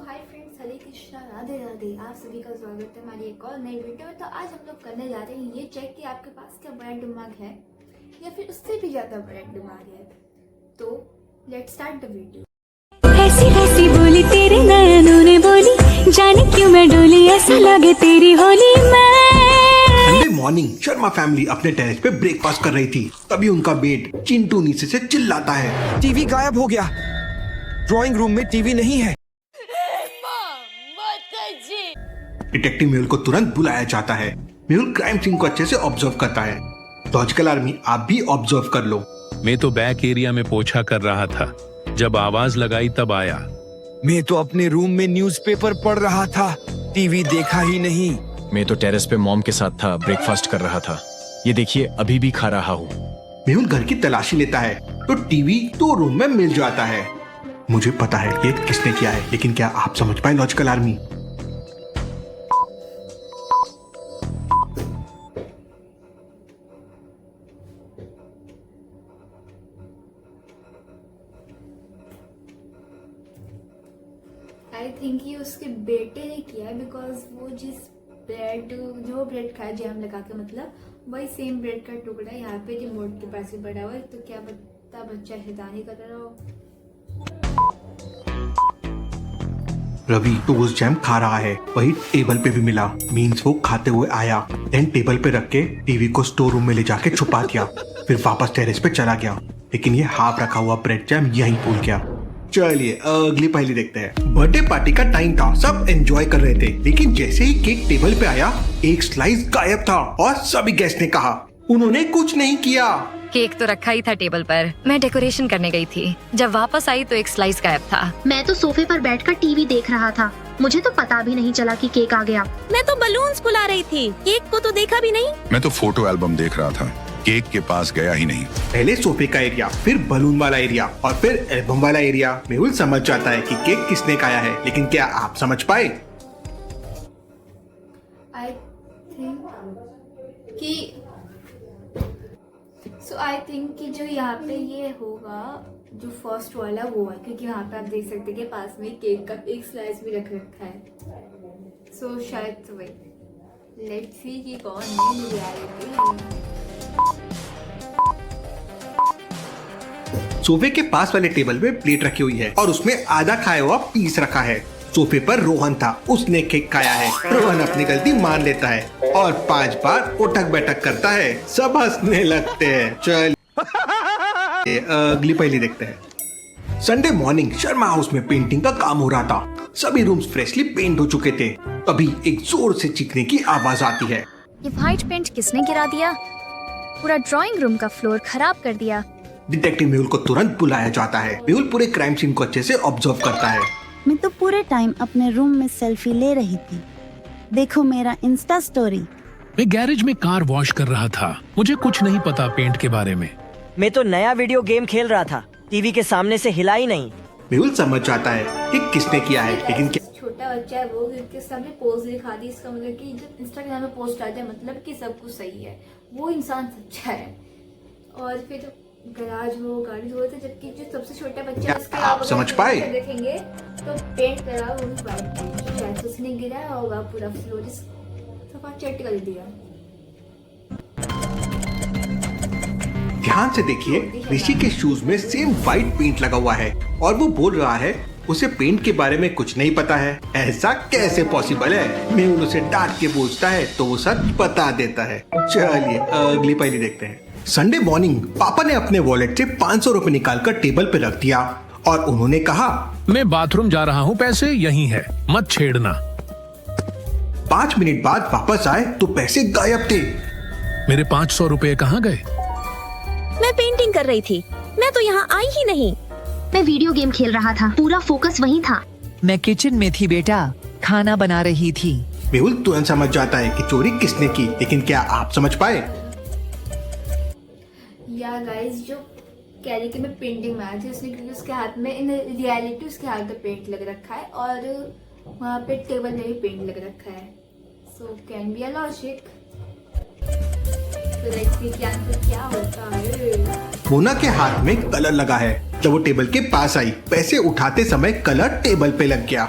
Hi friends, हरे कृष्णा, राधे राधे। आप सभी का स्वागत है हमारी एक और नई वीडियो में। तो आज हम लोग करने जा रहे हैं ये चेक कि आपके पास क्या बड़ा दिमाग है या फिर उससे भी ज्यादा बड़ा दिमाग है। तो लेट्स स्टार्ट द वीडियो। ऐसी ऐसी बोली तेरे नयनों ने बोली, जाने क्यों मैं डोली, ऐसा लगे तेरी होली मैं। संडे मॉर्निंग शर्मा फैमिली अपने टेरेस पे ब्रेकफास्ट कर रही थी। तभी उनका बेट चिंटू नीचे से चिल्लाता है, टीवी गायब हो गया। ड्राइंग रूम में टीवी नहीं है। डिटेक्टिव मेहुल को तुरंत बुलाया जाता है। मेहुल क्राइम सीन को अच्छे से ऑब्जर्व करता है। लॉजिकल आर्मी, आप भी ऑब्जर्व कर लो। मैं तो बैक एरिया में पोछा कर रहा था, जब आवाज लगाई तब आया। मैं तो अपने रूम में न्यूज़पेपर पढ़ रहा था, टीवी देखा ही नहीं। मैं तो टेरेस पे मॉम के साथ था, ब्रेकफास्ट कर रहा था। ये देखिए, अभी भी खा रहा हूँ। मेहुल घर की तलाशी लेता है तो टीवी तो रूम में मिल जाता है। मुझे पता है ये किसने किया है, लेकिन क्या आप समझ पाए लॉजिकल आर्मी? आई थिंक ये उसके बेटे ने किया है, बिकॉज वो जो ब्रेड खाया जैम लगा के, मतलब वही सेम ब्रेड का टुकड़ा यहाँ पे रिमोट के पास ही पड़ा हुआ है। तो क्या पता बच्चा शैतानी कर रहा हो। रवि तो उस जैम खा रहा है, वही टेबल पे भी मिला। मीन्स वो खाते हुए आया, देन टेबल पे रख के टीवी को स्टोर रूम में ले जाके छुपा दिया, फिर वापस टेरेस पे चला गया। लेकिन ये हाफ रखा हुआ ब्रेड जैम यहीं भूल गया। चलिए अगली पहेली देखते हैं। बर्थडे पार्टी का टाइम था, सब एंजॉय कर रहे थे, लेकिन जैसे ही केक टेबल पे आया एक स्लाइस गायब था और सभी गेस्ट ने कहा उन्होंने कुछ नहीं किया। केक तो रखा ही था टेबल पर, मैं डेकोरेशन करने गई थी। जब वापस आई तो एक स्लाइस गायब था। मैं तो सोफे पर बैठकर टीवी देख रहा था, मुझे तो पता भी नहीं चला कि केक आ गया। मैं तो बलून्स फुला रही थी, केक को तो देखा भी नहीं। मैं तो फोटो एल्बम देख रहा था, केक के पास गया ही नहीं। पहले सोफे का एरिया, फिर बलून वाला एरिया और फिर एल्बम वाला एरिया। मेहुल समझ जाता है कि केक किसने खाया है, लेकिन क्या आप समझ पाए? आई थिंक कि जो यहाँ पे ये होगा, जो फर्स्ट वाला वो है, क्योंकि यहाँ पे आप देख सकते हैं कि पास में केक का एक स्लाइस भी रख रखा है। सो शायद वही। लेट्स सी कि कौन है रियलिटी। सोफे के पास वाले टेबल पे प्लेट रखी हुई है और उसमें आधा खाया हुआ पीस रखा है। सोफे पर रोहन था, उसने केक खाया है। रोहन अपनी गलती मान लेता है और 5 बार उठक बैठक करता है। सब हंसने लगते हैं। चल अगली पहेली देखते हैं। संडे मॉर्निंग शर्मा हाउस में पेंटिंग का काम हो रहा था। सभी रूम्स फ्रेशली पेंट हो चुके थे। तभी एक जोर से चीखने की आवाज आती है। ये व्हाइट पेंट किसने गिरा दिया? पूरा ड्राइंग रूम का फ्लोर खराब कर दिया। डिटेक्टिव मेहुल को तुरंत बुलाया जाता है। मेहुल पूरे क्राइम सीन को अच्छे से ऑब्जर्व करता है। मैं तो पूरे टाइम अपने रूम में सेल्फी ले रही थी। देखो मेरा इंस्टा स्टोरी। मैं गैरेज में कार वॉश कर रहा था, मुझे कुछ नहीं पता पेंट के बारे में। मैं तो नया वीडियो गेम खेल रहा था, टीवी के सामने से हिला ही नहीं। मेहुल समझ जाता है कि किसने किया है, लेकिन क्या छोटा बच्चा है वो, क्योंकि सबने पोस्ट दिखा दी। इसका मतलब कि जब इंस्टाग्राम में पोस्ट आते हैं मतलब कि सब कुछ सही है, वो इंसान सच्चा है। और फिर गराज हो, गाड़ी हो, तो जबकि जो सबसे छोटा बच्चा है उसके आप समझ पाए? देखेंगे तो पेंट करा वो भी वाइट पेंट, शायद उसने गिराया होगा पूरा फ्लोर सफा चट कर दिया। ध्यान से देखिए, ऋषि के शूज में सेम व्हाइट पेंट लगा हुआ है और वो बोल रहा है उसे पेंट के बारे में कुछ नहीं पता है। ऐसा कैसे पॉसिबल है? मेहुल उसे डांट के पूछता है तो वो सच बता देता है। चलिए अगली पहेली देखते हैं। संडे मॉर्निंग पापा ने अपने वॉलेट से 500 रुपए निकालकर टेबल पे रख दिया और उन्होंने कहा, मैं बाथरूम जा रहा हूँ, पैसे यहीं है, मत छेड़ना। 5 मिनट बाद वापस आए तो पैसे गायब थे। मेरे 500 रुपए कहाँ गए? मैं पेंटिंग कर रही थी, मैं तो यहाँ आई ही नहीं। मैं वीडियो गेम खेल रहा था, पूरा फोकस वहीं था। मैं किचन में थी बेटा, खाना बना रही थी। मेहुल तुरंत समझ जाता है कि चोरी किसने की, लेकिन क्या आप समझ पाए? या गाइस, जो कैरी में पेंटिंग में आई थी उसने, क्योंकि उसके हाथ में इन रियलिटी उसके हाथ में पेंट लग रखा है और वहाँ पे टेबल में भी पेंट लग रखा है। So can be a logic. तो लेट्स सी कि आंसर क्या होता है। मोना के हाथ में कलर लगा है। जब वो टेबल के पास आई, पैसे उठाते समय कलर टेबल पे लग गया।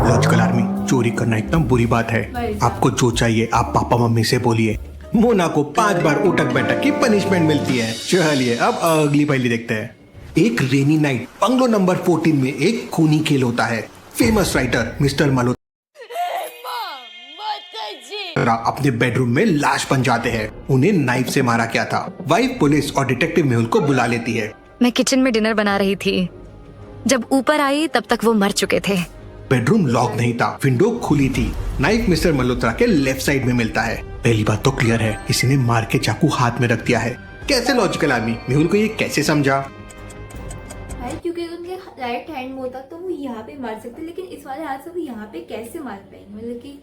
लॉजिकल आर्मी, चोरी करना एकदम बुरी बात है। आपको जो चाहिए आप पापा मम्मी से बोलिए। मोना को 5 बार उठक बैठक की पनिशमेंट मिलती है। चलिए अब अगली पहेली देखते हैं। एक रेनी नाइट बंगलो नंबर 14 में एक खूनी खेल होता है। फेमस राइटर मिस्टर मल्होत्रा अपने बेडरूम में लाश बन जाते हैं। उन्हें नाइफ से मारा गया था। वाइफ पुलिस और डिटेक्टिव मेहुल को बुला लेती है। मैं किचन में डिनर बना रही थी। जब ऊपर आई तब तक वो मर चुके थे। बेडरूम लॉक नहीं था, विंडो खुली थी। नाइफ मिस्टर मल्होत्रा के लेफ्ट साइड में मिलता है। पहली बात तो क्लियर है, किसी ने मार के चाकू हाथ में रख दिया है। कैसे लॉजिकल आर्मी, मेहुल को ये कैसे समझा? क्योंकि उनके राइट हैंड में होता तो वो यहाँ पे मार सकते, लेकिन इस वाले हाथ से वो यहाँ पे कैसे मार पाएंगे? मतलब कि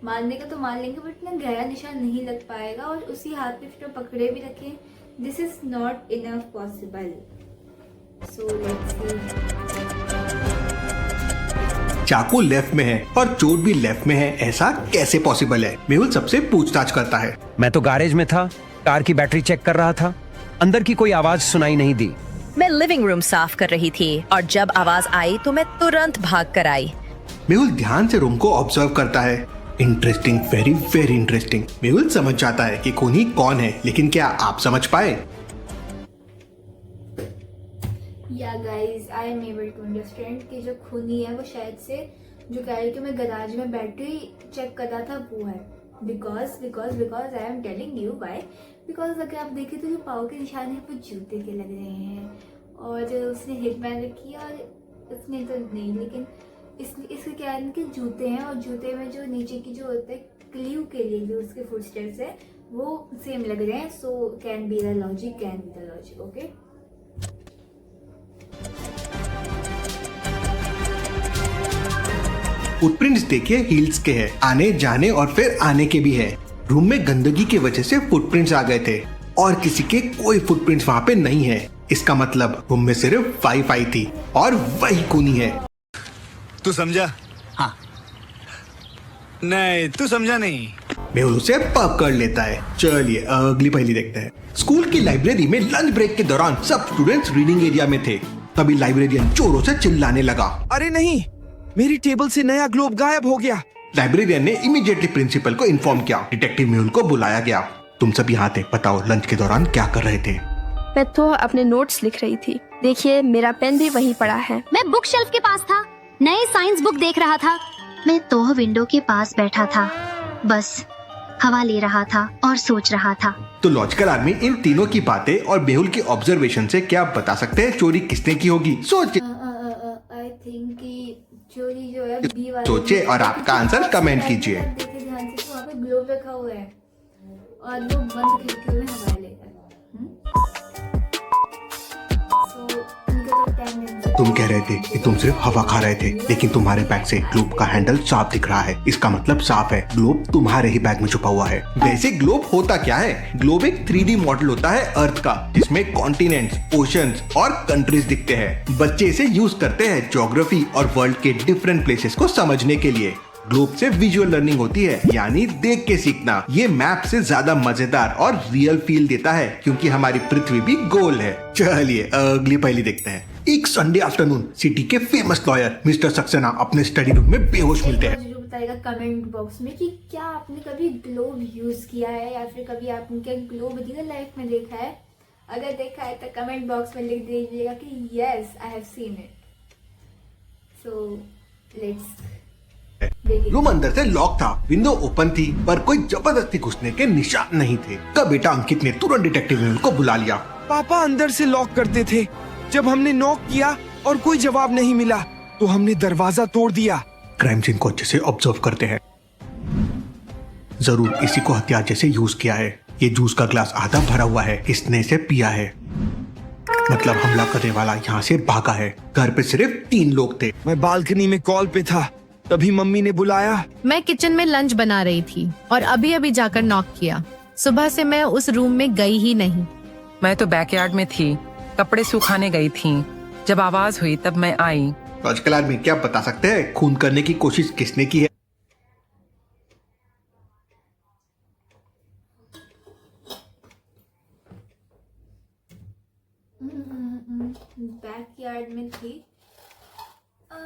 मारने का तो मार लेंगे बट इतना गहरा निशान नहीं लग पाएगा, और उसी हाथ पे फिर पकड़े भी रखे। This is not enough possible. So let's see. चाकू लेफ्ट में है और चोट भी लेफ्ट में है, ऐसा कैसे पॉसिबल है? मेहुल सबसे पूछताछ करता है। मैं तो गैरेज में था, कार की बैटरी चेक कर रहा था। अंदर की कोई आवाज सुनाई नहीं दी। मैं लिविंग रूम साफ कर रही थी और जब आवाज आई तो मैं तुरंत भाग कर आई। मेहुल ध्यान से रूम को ऑब्जर्व करता है। Interesting, very very interesting. Mehul समझ जाता है कि खूनी कौन है, लेकिन क्या आप समझ पाए? या guys, I am able to understand कि जो खूनी है वो शायद से जो कह रही कि मैं गैराज में बैटरी चेक कर रहा था वो है। Because I am telling you why. Because अगर आप देखें तो जो पाँव के निशान है वो जूते के लग रहे हैं, और उसने हिप बैन रखी है, और उसने तो नहीं, लेकिन इसके क्या है कि जूते हैं, और जूते में जो नीचे की जो होता है क्ल्यू के लिए जो उसके फुटस्टेप्स है वो सेम लग रहे हैं। So can be the logic, okay. Footprints देखिए, हील्स के हैं, आने जाने और फिर आने के भी है। रूम में गंदगी की वजह से फुटप्रिंट्स आ गए थे, और किसी के कोई फुटप्रिंट्स वहाँ पे नहीं है। इसका मतलब रूम में सिर्फ वाईफाई थी और वही खूनी है। तू समझा? हाँ। नहीं, तू समझा नहीं। मेहुल उसे पकड़ लेता है। चलिए अगली पहेली देखते हैं। स्कूल की लाइब्रेरी में लंच ब्रेक के दौरान सब स्टूडेंट्स रीडिंग एरिया में थे। तभी लाइब्रेरियन जोरों से चिल्लाने लगा। अरे नहीं, मेरी टेबल से नया ग्लोब गायब हो गया। लाइब्रेरियन ने इमीडिएटली प्रिंसिपल को इन्फॉर्म किया। डिटेक्टिव मेहुल को बुलाया गया। तुम सब यहाँ थे, बताओ लंच के दौरान क्या कर रहे थे? मैं तो अपने नोट्स लिख रही थी। देखिए मेरा पेन भी वहीं पड़ा है। मैं बुक शेल्फ के पास था, नए साइंस बुक देख रहा था। मैं तो विंडो के पास बैठा था, बस हवा ले रहा था और सोच रहा था। तो लॉजिकल आर्मी, इन तीनों की बातें और मेहुल की ऑब्जर्वेशन से क्या बता सकते हैं चोरी किसने की होगी? सोचिए। आई थिंक कि चोरी जो है बी वाले सोचिए और आपका आंसर कमेंट कीजिए। देखिए ध्यान से, तो वहाँ पे ग्लोब रखा हुआ है और वो बंद खिड़की में हवा लेता है। तुम कह रहे थे कि तुम सिर्फ हवा खा रहे थे, लेकिन तुम्हारे बैग से ग्लोब का हैंडल साफ दिख रहा है। इसका मतलब साफ है ग्लोब तुम्हारे ही बैग में छुपा हुआ है। वैसे ग्लोब होता क्या है? ग्लोब एक 3D मॉडल होता है अर्थ का, जिसमें कॉन्टिनेंट्स, ओशंस और कंट्रीज दिखते हैं। बच्चे इसे यूज करते हैं ज्योग्राफी और वर्ल्ड के डिफरेंट प्लेसेस को समझने के लिए। ग्लोब से विजुअल लर्निंग होती है, यानी देख के सीखना। ये मैप से ज्यादा मजेदार और रियल फील देता है, क्योंकि हमारी पृथ्वी भी गोल है। चलिए अगली पहेली देखते हैं। एक संडे आफ्टरनून सिटी के फेमस लॉयर मिस्टर सक्सेना अपने स्टडी रूम में बेहोश मिलते हैं। जरूर बताइएगा कमेंट बॉक्स में कि क्या आपने कभी ग्लोब यूज किया है, या फिर कभी आपने क्या ग्लोब रियल लाइफ में देखा है। अगर देखा है तो कमेंट बॉक्स में लिख दीजिएगा कि yes I have seen it. So let's. Room अंदर से लॉक था, विंडो ओपन थी, पर कोई जबरदस्ती घुसने के निशान नहीं थे। तब बेटा अंकित ने तुरंत डिटेक्टिव मेहुल को बुला लिया। पापा अंदर से लॉक करते थे। जब हमने नॉक किया और कोई जवाब नहीं मिला तो हमने दरवाजा तोड़ दिया। क्राइम सीन को अच्छे से ऑब्जर्व करते हैं। जरूर इसी को हथियार जैसे यूज किया है। ये जूस का ग्लास आधा भरा हुआ है, इसने इसे पिया है। मतलब हमला करने वाला यहाँ से भागा है। घर पे सिर्फ 3 लोग थे। मैं बालकनी में कॉल पे था, तभी मम्मी ने बुलाया। मैं किचन में लंच बना रही थी और अभी जाकर नॉक किया। सुबह से मैं उस रूम में गई ही नहीं। मैं तो बैकयार्ड में थी, कपड़े सुखाने गई थी। जब आवाज हुई तब मैं आई। लॉजिकल आर्मी, क्या बता सकते हैं खून करने की कोशिश किसने की है? बैकयार्ड में थी।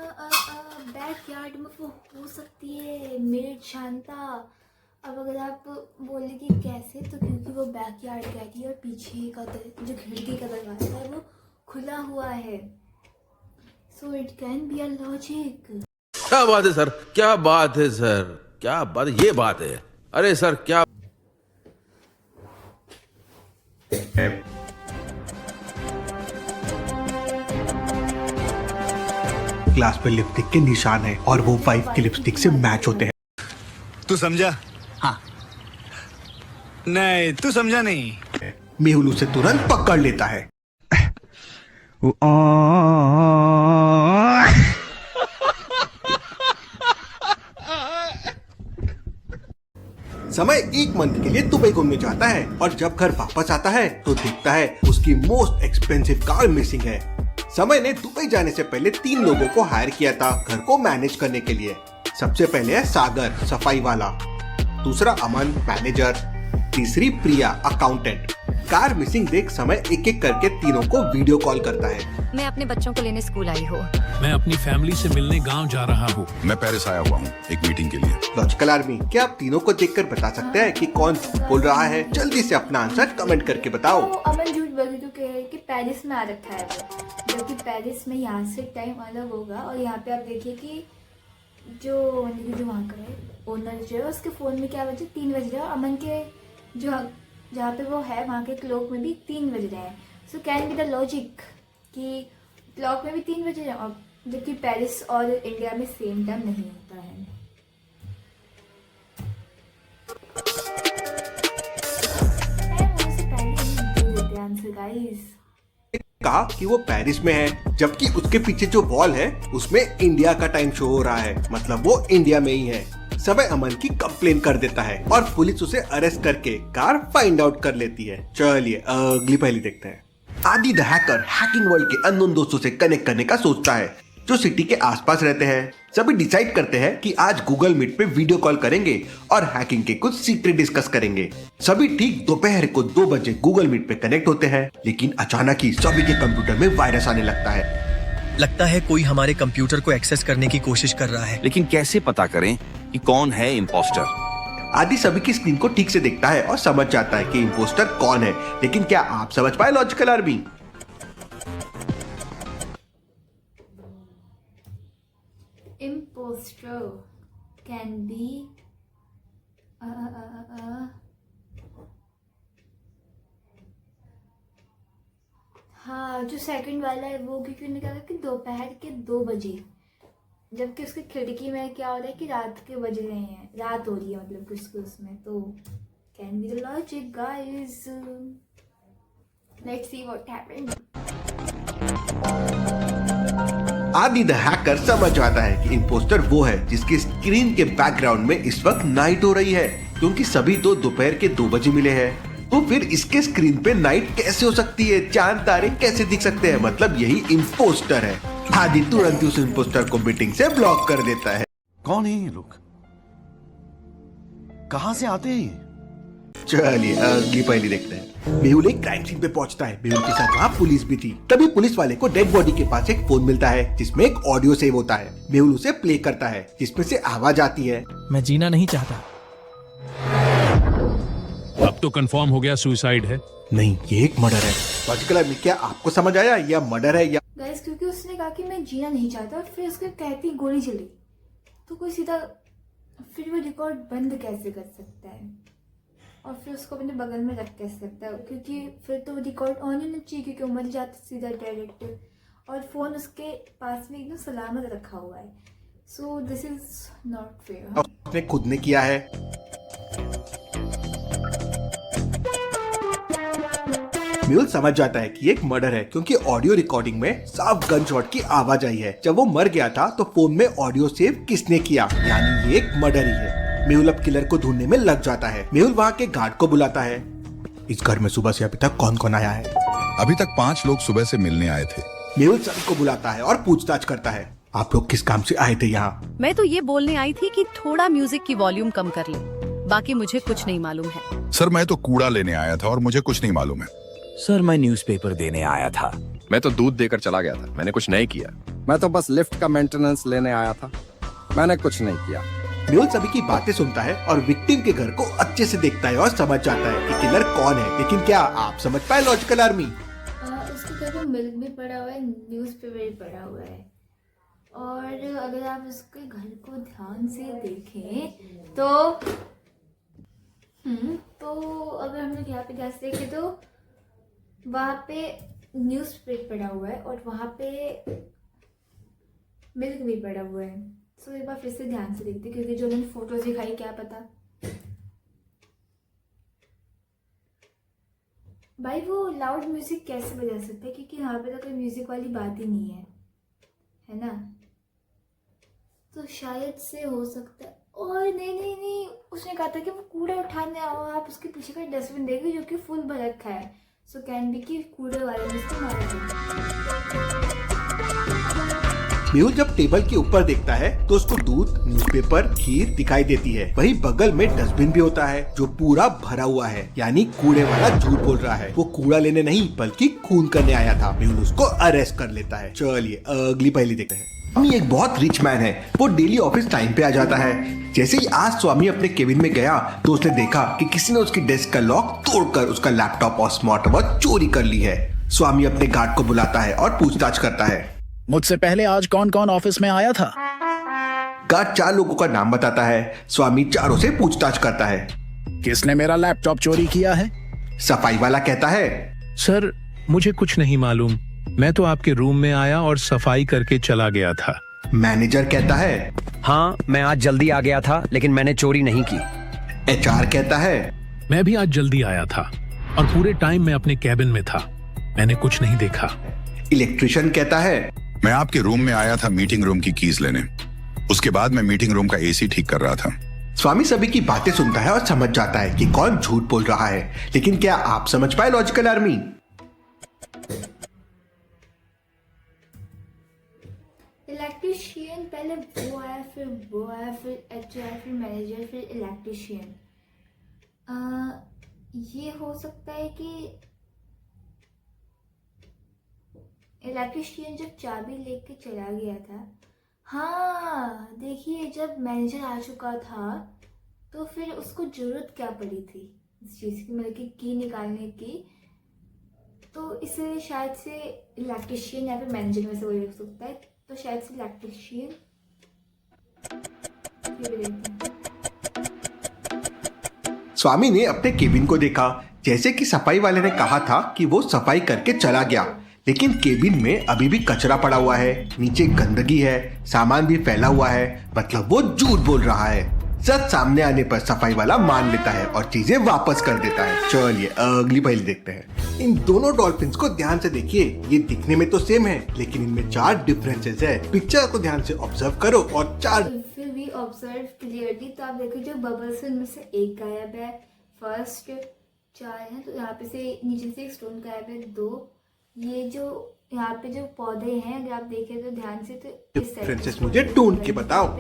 बैकयार्ड में वो हो सकती है मेड शांता। अब अगर आप बोले कि कैसे, तो क्योंकि वो बैकयार्ड कहती है और पीछे का जो खिड़की का दरवाजा है वो खुला हुआ है, so it can be a logic. क्या बात है सर, क्या बात है सर, क्या बात, ये बात है। अरे सर क्या ग्लास पे लिपस्टिक के निशान है और वो वाइफ की लिपस्टिक से मैच होते हैं। तू समझा? हाँ। नहीं, तू समझा नहीं। मेहुल उसे तुरंत पकड़ लेता है। समय 1 मंथ के लिए दुबई घूमने जाता है और जब घर वापस आता है तो देखता है उसकी मोस्ट एक्सपेंसिव कार मिसिंग है। समय ने दुबई जाने से पहले 3 लोगों को हायर किया था घर को मैनेज करने के लिए। सबसे पहले है सागर, सफाई वाला, दूसरा अमन, मैनेजर, तीसरी प्रिया, अकाउंटेंट। कार मिसिंग देख समय एक एक करके तीनों को वीडियो कॉल करता है। मैं अपने बच्चों को लेने स्कूल आई हूँ। मैं अपनी फैमिली से मिलने गांव जा रहा हूँ। मैं पेरिस आया हुआ हूँ एक मीटिंग के लिए। लॉजिकल आर्मी, क्या आप तीनों को देखकर बता सकते हैं कि कौन बोल रहा है? जल्दी से अपना आंसर कमेंट करके बताओ। तो अमन झूठ बोल चुके हैं कि पेरिस में आ रखा है वो, जबकि पेरिस में यहाँ से टाइम अलग होगा। और यहाँ पे आप देखिए कि जो वहाँ का है ओनर जो है उसके फ़ोन में क्या बजे 3 बज रहे हैं, और अमन के जो जहाँ पे वो है वहाँ के क्लॉक में भी 3 बज रहे हैं। So can be the logic कि क्लॉक में भी 3 बज रहे हैं, और जबकि पेरिस और इंडिया में सेम टाइम नहीं होता है। Answer guys. कहा कि वो पेरिस में है, जबकि उसके पीछे जो वॉल है उसमें इंडिया का टाइम शो हो रहा है, मतलब वो इंडिया में ही है। समय अमन की कंप्लेन कर देता है और पुलिस उसे अरेस्ट करके कार फाइंड आउट कर लेती है। चलिए अगली पहेली देखते हैं। आदि द हैकर हैकिंग वर्ल्ड के अननोन दोस्तों से कनेक्ट करने का सोचता है जो सिटी के आसपास रहते हैं। सभी डिसाइड करते हैं कि आज गूगल मीट पे वीडियो कॉल करेंगे और हैकिंग के कुछ सीक्रेट डिस्कस करेंगे। सभी ठीक दोपहर को 2 बजे गूगल मीट पे कनेक्ट होते हैं, लेकिन अचानक ही सभी के कंप्यूटर में वायरस आने लगता है। लगता है कोई हमारे कंप्यूटर को एक्सेस करने की कोशिश कर रहा है। लेकिन कैसे पता करें कि कौन है इम्पोस्टर? आदि सभी की स्क्रीन को ठीक से देखता है और समझ जाता है कि इम्पोस्टर कौन है, लेकिन क्या आप समझ पाए logical army? Imposter can be हाँ, जो सेकंड वाला है वो, क्योंकि उन्होंने कहा कि दोपहर के 2 बजे, जबकि उसकी खिड़की में क्या हो रहा है कि रात के बज रहे हैं, रात हो रही है मतलब कुछ उसमें। तो can be the logic guys, let's see what happened. आदि द हैकर समझ आता है कि इम्पोस्टर वो है जिसकी स्क्रीन के बैकग्राउंड में इस वक्त नाइट हो रही है, क्योंकि सभी तो दोपहर के 2 बजे मिले हैं। तो फिर इसके स्क्रीन पे नाइट कैसे हो सकती है? चांद तारे कैसे दिख सकते हैं? मतलब यही इम्पोस्टर है। आदि तुरंत उस इम्पोस्टर को मीटिंग से ब्लॉक कर देता है। कौन है ये लोग, कहां से आते हैं? चलिए अगली पहेली देखते हैं। मेहुल एक क्राइम सीन पे पहुंचता है। मेहुल के साथ वहाँ पुलिस भी थी। तभी पुलिस वाले को डेड बॉडी के पास एक फोन मिलता है जिसमें एक ऑडियो सेव होता है। मेहुल उसे प्ले करता है जिसमें से आवाज आती है, मैं जीना नहीं चाहता। अब तो कंफर्म हो गया सुसाइड है। नहीं, ये एक मर्डर है। लॉजिकल आर्मी, क्या आपको समझ आया या मर्डर है या? गाइस, क्योंकि उसने कहा कि मैं जीना नहीं चाहता, फिर उसके कहती गोली चली, तो कोई सीधा फिर वो रिकॉर्ड बंद कैसे कर सकता है और फिर उसको अपने बगल में रख कैसे सकता है? क्योंकि फिर तो रिकॉर्ड ऑन होना चाहिए, क्योंकि वो मर जाता सीधा डायरेक्ट, और फोन उसके पास में एकदम सलामत रखा हुआ है। So this is not fair. उसने खुद ने किया है। मेहुल समझ जाता है कि एक मर्डर है, क्योंकि ऑडियो रिकॉर्डिंग में साफ गन शॉट की आवाज आई है। जब वो मर गया था तो फोन में ऑडियो सेव किसने किया, यानी ये एक मर्डर ही है। मेहुल अब किलर को ढूंढने में लग जाता है। मेहुल वहाँ के गार्ड को बुलाता है। इस घर में सुबह से अभी तक कौन कौन आया है? अभी तक 5 लोग सुबह से मिलने आए थे। मेहुल सभी को बुलाता है और पूछताछ करता है। आप लोग किस काम से आए थे यहाँ? मैं तो ये बोलने आई थी कि थोड़ा म्यूजिक की वॉल्यूम कम कर ले, बाकी मुझे कुछ नहीं मालूम है। सर मैं तो कूड़ा लेने आया था और मुझे कुछ नहीं मालूम है। सर मैं न्यूज़पेपर देने आया था। मैं तो दूध देकर चला गया था, मैंने कुछ नहीं किया। मैं तो बस लिफ्ट का मेंटेनेंस लेने आया था, मैंने कुछ नहीं किया। मेहुल सभी की बातें सुनता है और विक्टिम के घर को अच्छे से देखता है और समझ जाता है कि किलर कौन है। लेकिन क्या आप समझ पाए लॉजिकल आर्मी? उसके घर में मिल्क भी पड़ा हुआ है, न्यूज़पेपर भी पड़ा हुआ है, और अगर आप उसके घर को ध्यान से देखें तो अगर हम लोग यहाँ पे ध्यान से देखें तो वहाँ पे न्यूज़पेपर पड़ा हुआ है और वहाँ पे मिल्क भी पड़ा हुआ है। सो एक बार फिर से ध्यान से देखते, क्योंकि जो मैंने फोटोज दिखाई क्या पता भाई वो लाउड म्यूजिक कैसे बजा सकते हैं, क्योंकि यहाँ पे तो कोई म्यूजिक वाली बात ही नहीं है ना। तो शायद से हो सकता है। और नहीं, उसने कहा था कि वो कूड़ा उठाने आओ, आप उसके पीछे का डस्टबिन देखिए जो कि फुल भर रखा है। सो कैन बी कि कूड़े वाले ने इसको मारा था। मेहुल जब टेबल के ऊपर देखता है तो उसको दूध, न्यूज़पेपर, खीर दिखाई देती है। वहीं बगल में डस्टबिन भी होता है जो पूरा भरा हुआ है, यानी कूड़े वाला झूठ बोल रहा है। वो कूड़ा लेने नहीं बल्कि खून करने आया था। मेहुल उसको अरेस्ट कर लेता है। चलिए अगली पहेली देखते हैं। स्वामी एक बहुत रिच मैन है, वो डेली ऑफिस टाइम पे आ जाता है। जैसे ही आज स्वामी अपने केबिन में गया तो उसने देखा कि किसी ने उसकी डेस्क का लॉक तोड़कर उसका लैपटॉप और स्मार्ट वॉच चोरी कर ली है। स्वामी अपने गार्ड को बुलाता है और पूछताछ करता है। मुझसे पहले आज कौन कौन ऑफिस में आया था? गार्ड 4 लोगों का नाम बताता है। स्वामी चारों से पूछताछ करता है। किसने मेरा लैपटॉप चोरी किया है? सफाई वाला कहता है, सर मुझे कुछ नहीं मालूम, मैं तो आपके रूम में आया और सफाई करके चला गया था। मैनेजर कहता है, हाँ मैं आज जल्दी आ गया था लेकिन मैंने चोरी नहीं की। एचआर कहता है, मैं भी आज जल्दी आया था और पूरे टाइम मैं अपने कैबिन में था, मैंने कुछ नहीं देखा। इलेक्ट्रिशियन कहता है, मैं आपके रूम में आया था मीटिंग रूम की कीज लेने, उसके बाद मैं मीटिंग रूम का एसी ठीक कर रहा था। स्वामी सभी की बातें सुनता है और समझ जाता है कि कौन झूठ बोल रहा है। लेकिन क्या आप समझ पाए लॉजिकल आर्मी? इलेक्ट्रिशियन पहले वो आया, फिर वो आया, फिर एचआर, फिर मैनेजर, फिर इलेक्ट्रिशियन। ये हो सकता है कि इलेक्ट्रिशियन जब चाबी लेके चला गया था, हाँ देखिए जब मैनेजर आ चुका था तो फिर उसको जरूरत क्या पड़ी थी इस चीज़ की, मतलब कि की निकालने की। तो इसलिए शायद से इलेक्ट्रिशियन या फिर मैनेजर में से कोई हो सकता है। तो शायद से इलेक्ट्रिशियन। स्वामी ने अपने केबिन को देखा। जैसे कि सफाई वाले ने कहा था कि वो सफाई करके चला गया, लेकिन केबिन में अभी भी कचरा पड़ा हुआ है, नीचे गंदगी है, सामान भी फैला हुआ है, मतलब वो झूठ बोल रहा है। सच सामने आने पर सफाई वाला मान लेता है और चीजें वापस कर देता है। चलिए अगली पहेली देखते हैं। इन दोनों डॉल्फिन्स को ध्यान से देखिए, ये दिखने में तो सेम है लेकिन इनमें 4 डिफरेंसेस है। पिक्चर को ध्यान से ऑब्जर्व करो और 4 फिर भी ऑब्जर्व क्लियरली। तो आप देखो जो बबल्स है उनमें से एक गायब है, फर्स्ट 4 है, तो यहाँ पे से नीचे से एक स्टोन गायब है, 2। ये जो यहाँ पे जो पौधे हैं अगर आप देखें तो ध्यान से, तो डिफरेंसेस मुझे ढूंढ के बताओ।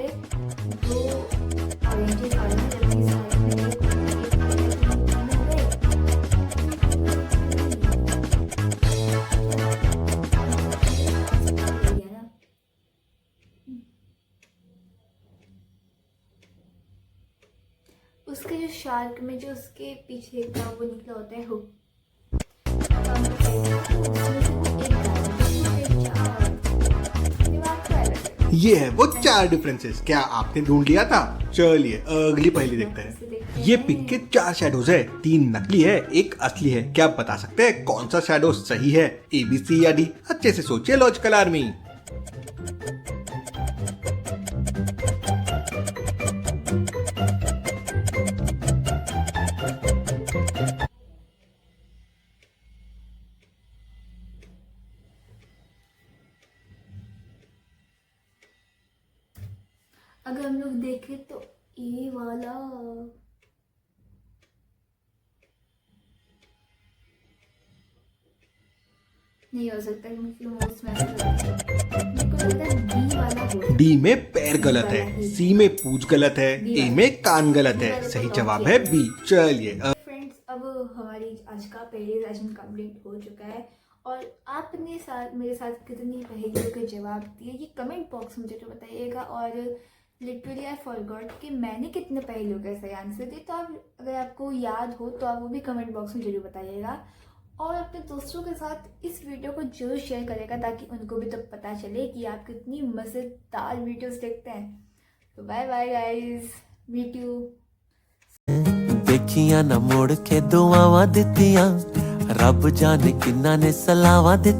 उसके जो शार्क में जो उसके पीछे का वो निकला होता है हुक, ये है वो 4 डिफरेंसेस। क्या आपने ढूंढ लिया था? चलिए अगली पहेली देखते हैं। ये पिक के 4 शैडोज है, 3 नकली है, 1 असली है। क्या आप बता सकते हैं कौन सा शैडो सही है, ABC या D? अच्छे से सोचिए लॉजिकल आर्मी। अगर हम लोग देखें तो ये वाला नहीं हो सकता क्योंकि मोस्ट में डी में पैर गलत है, सी में पूंछ गलत है, ए में कान गलत है। सही जवाब है बी। चलिए फ्रेंड्स, अब हमारी आज का पहले सेशन कंप्लीट हो चुका है और आपने मेरे साथ कितनी पहेलियों के जवाब दिए ये कमेंट बॉक्स में जरूर बताइएगा। और लिटरली आई फॉरगॉट कि मैंने कितने पहेलियों के सही आंसर दिए, तो आप अगर आपको याद हो तो आप वो भी कमेंट बॉक्स में जरूर बताइएगा। और अपने दोस्तों के साथ इस वीडियो को जरूर शेयर करेगा ताकि उनको भी तो पता चले कि आप कितनी मज़ेदार वीडियोस देखते हैं। तो bye bye guys, meet you. देखिया ना मोड़ के दुआवां दित्तियां, रब जाने किन्ना ने सलावां दित्तियां।